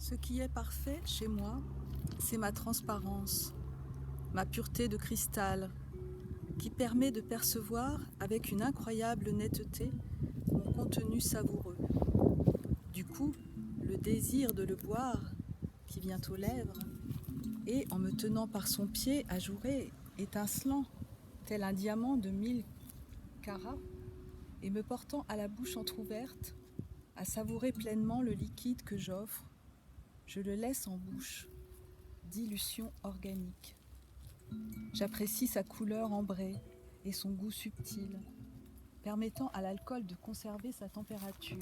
Ce qui est parfait chez moi, c'est ma transparence, ma pureté de cristal, qui permet de percevoir avec une incroyable netteté mon contenu savoureux. Du coup, le désir de le boire, qui vient aux lèvres, et en me tenant par son pied ajouré, étincelant, tel un diamant de 1000 carats, et me portant à la bouche entr'ouverte, à savourer pleinement le liquide que j'offre, je le laisse en bouche, dilution organique. J'apprécie sa couleur ambrée et son goût subtil, permettant à l'alcool de conserver sa température,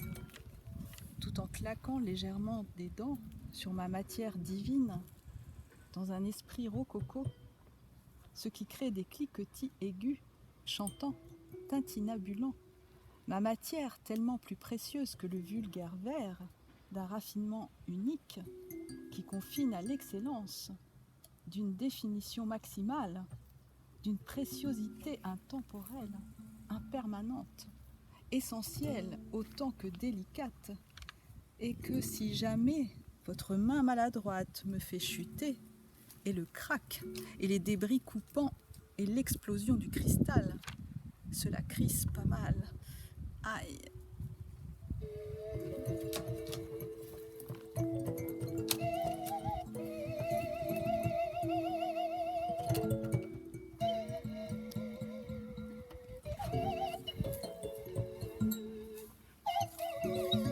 tout en claquant légèrement des dents sur ma matière divine, dans un esprit rococo, ce qui crée des cliquetis aigus, chantants, tintinabulants, ma matière tellement plus précieuse que le vulgaire verre, d'un raffinement unique, qui confine à l'excellence, d'une définition maximale, d'une préciosité intemporelle, impermanente, essentielle autant que délicate, et que si jamais votre main maladroite me fait chuter, et le crack, et les débris coupants, et l'explosion du cristal, cela crisse pas mal. Aïe.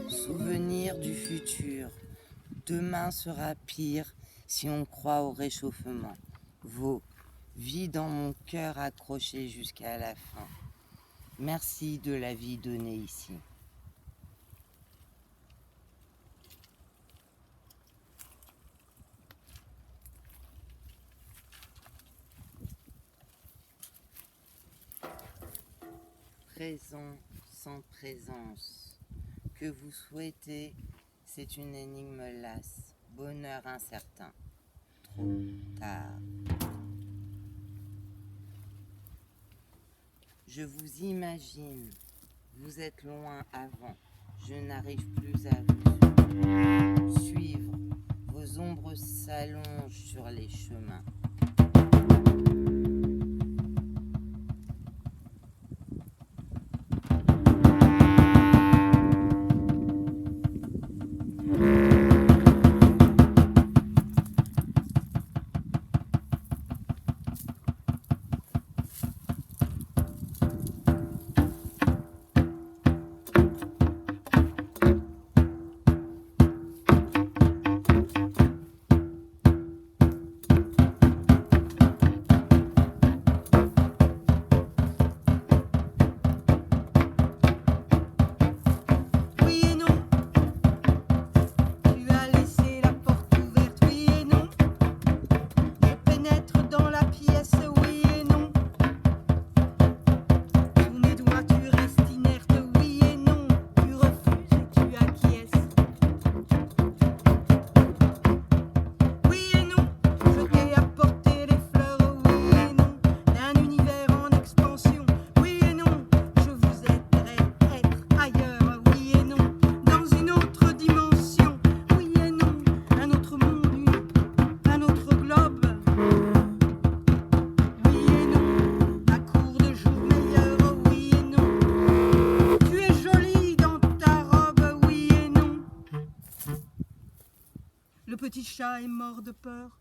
Souvenir du futur. Demain sera pire si on croit au réchauffement. Vos vie dans mon cœur accroché jusqu'à la fin. Merci de la vie donnée ici. Présent sans présence. Que vous souhaitez, c'est une énigme lasse. Bonheur incertain. Trop tard. Je vous imagine. Vous êtes loin avant. Je n'arrive plus à vous suivre. Vos ombres s'allongent sur les chemins. Le petit chat est mort de peur.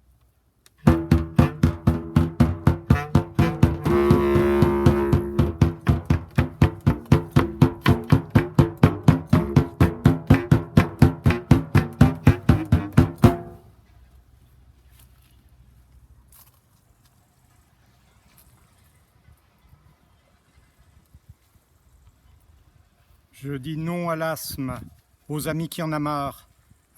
Je dis non à l'asthme, aux amis qui en amarrent,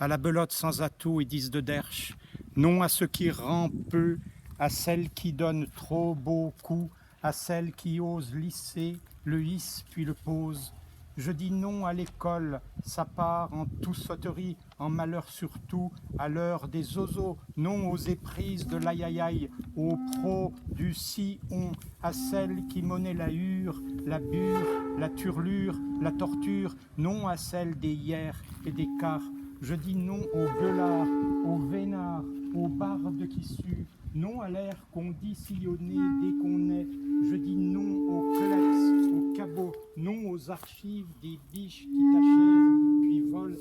à la belote sans atout et 10 de derche, non à ce qui rend peu, à celle qui donne trop beau coup, à celle qui ose lisser, le hisse puis le pose. Je dis non à l'école, sa part en tout sauterie, en malheur surtout, à l'heure des oiseaux, non aux éprises de l'aïe-aïe, aux pros du si-on, à celle qui monnaie la hure, la bure, la turlure, la torture, non à celle des hier et des quarts, Je dis non aux gueulards, aux vénards, aux bardes qui suent, non à l'air qu'on dit sillonner dès qu'on est. Je dis non aux kleps, aux cabots, non aux archives des biches qui t'achèvent, puis volent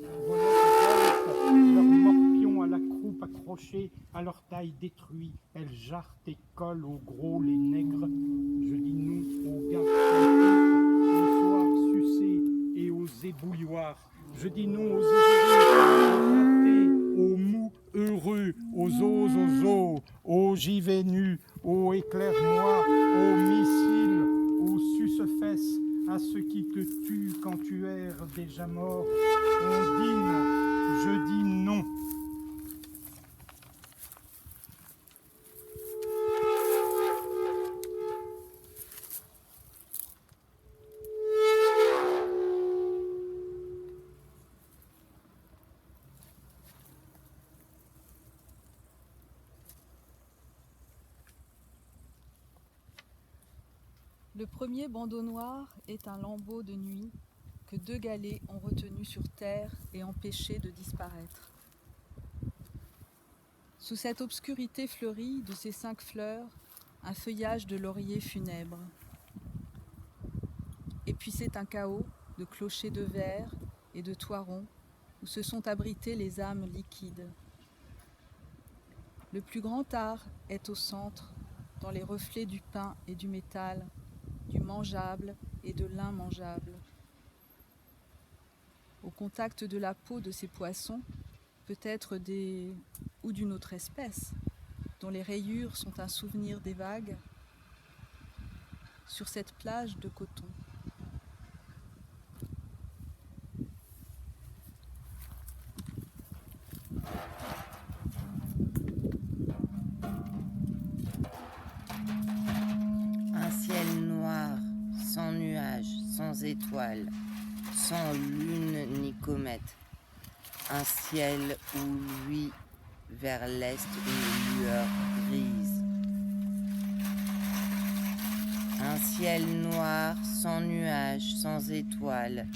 leurs morpions à la croupe accrochés, à leur taille détruite. Elles jarrent et collent aux gros les nègres. Je dis non aux gars aux soirs sucés et aux ébouilloirs. Je dis non aux égéries, aux ratés, aux mous heureux, aux os, aux givets nus, aux éclaire-moi, aux missiles, aux suce-fesses, à ceux qui te tuent quand tu erres déjà mort. On dîne, je dis non. Le premier bandeau noir est un lambeau de nuit que 2 galets ont retenu sur terre et empêché de disparaître. Sous cette obscurité fleurie de ces 5 fleurs, un feuillage de laurier funèbre. Et puis c'est un chaos de clochers de verre et de toits ronds où se sont abritées les âmes liquides. Le plus grand art est au centre, dans les reflets du pain et du métal, du mangeable et de l'immangeable. Au contact de la peau de ces poissons, peut-être des ou d'une autre espèce, dont les rayures sont un souvenir des vagues, sur cette plage de coton. Un ciel noir, sans nuages, sans étoiles, sans lune ni comète. Un ciel où luit vers l'est une lueur grise. Un ciel noir, sans nuages, sans étoiles,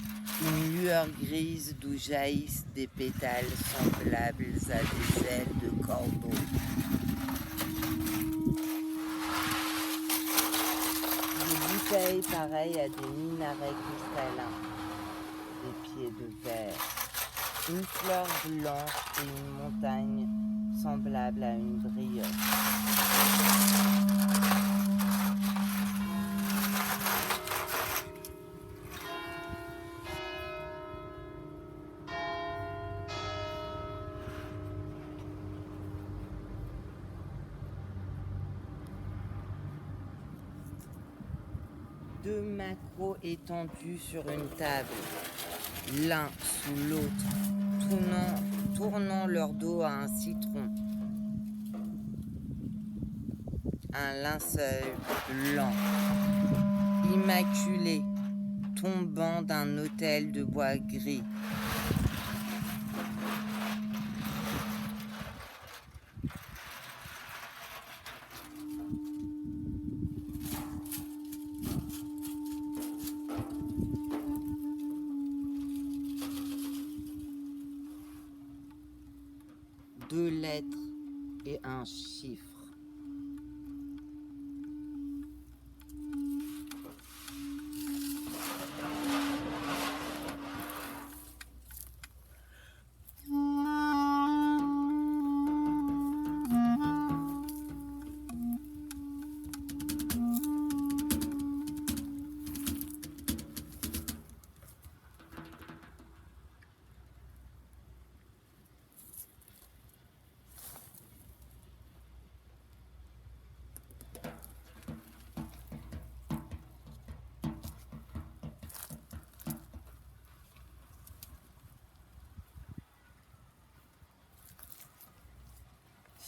une lueur grise d'où jaillissent des pétales semblables à des ailes de corbeau. Des bouteilles pareilles à des minarets cristallins, des pieds de verre, une fleur blanche et une montagne semblable à une brioche. Deux macros étendus sur une table, l'un sous l'autre, tournant leur dos à un citron. Un linceul blanc, immaculé, tombant d'un autel de bois gris. Deux lettres et un chiffre.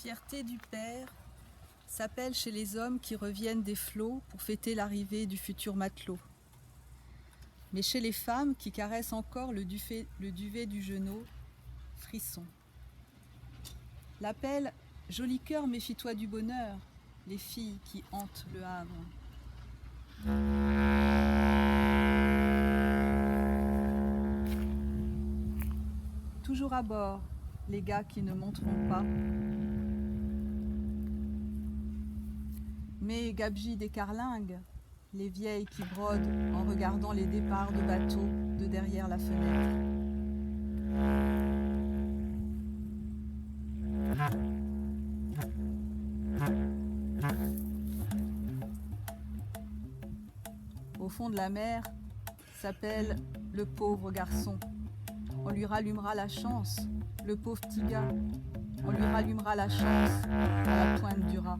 Fierté du père s'appelle chez les hommes qui reviennent des flots pour fêter l'arrivée du futur matelot. Mais chez les femmes qui caressent encore le duvet du genou, frisson. L'appel « Joli cœur, méfie-toi du bonheur », les filles qui hantent le Havre. toujours à bord, les gars qui ne monteront pas. Mais Gabji des carlingues, les vieilles qui brodent en regardant les départs de bateaux de derrière la fenêtre. Au fond de la mer s'appelle le pauvre garçon. On lui rallumera la chance, le pauvre petit gars. On lui rallumera la chance à la pointe du rat.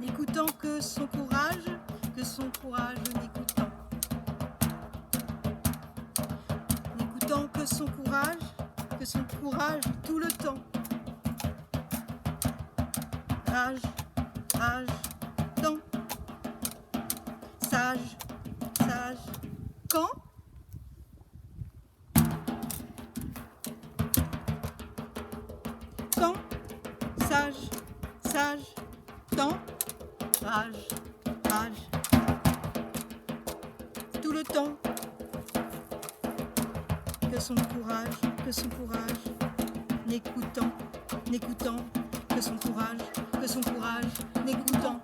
N'écoutant que son courage n'écoutant. N'écoutant que son courage tout le temps. Rage, temps. Sage, quand? Quand? Sage, temps. Rage, tout le temps. Que son courage, n'écoutant que son courage, n'écoutant.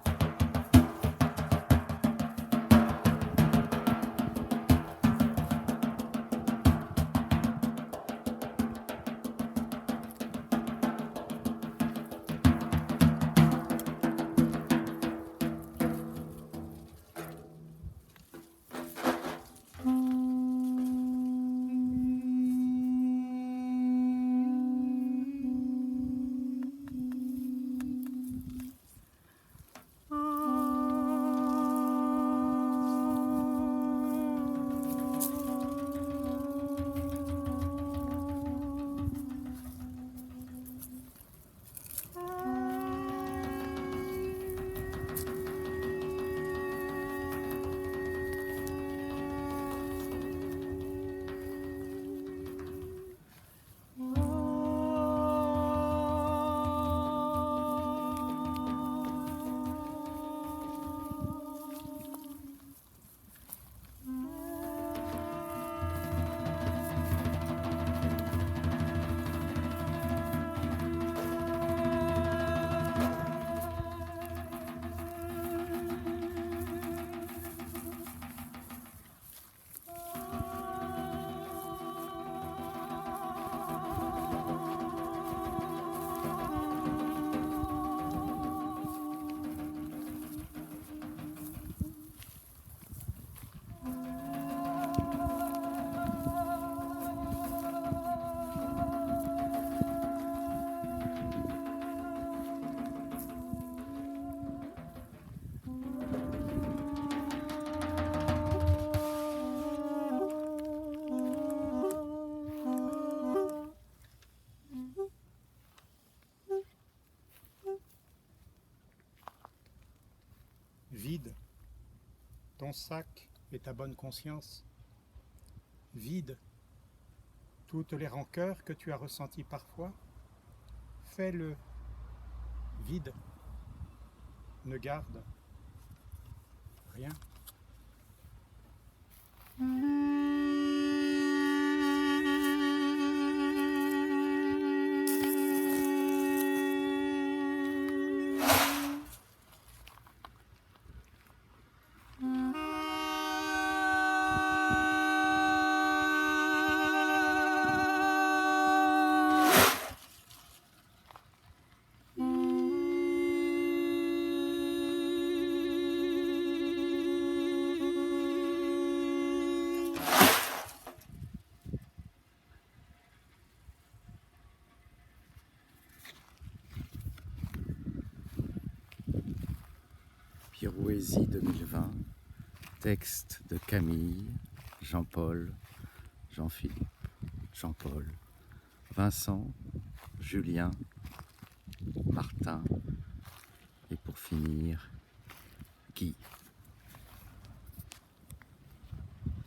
Vide ton sac et ta bonne conscience. Vide toutes les rancœurs que tu as ressenties parfois. Fais-le vide. Ne garde rien. Pirouésie 2020, texte de Camille, Jean-Paul, Jean-Philippe, Jean-Paul, Vincent, Julien, Martin et pour finir, Guy.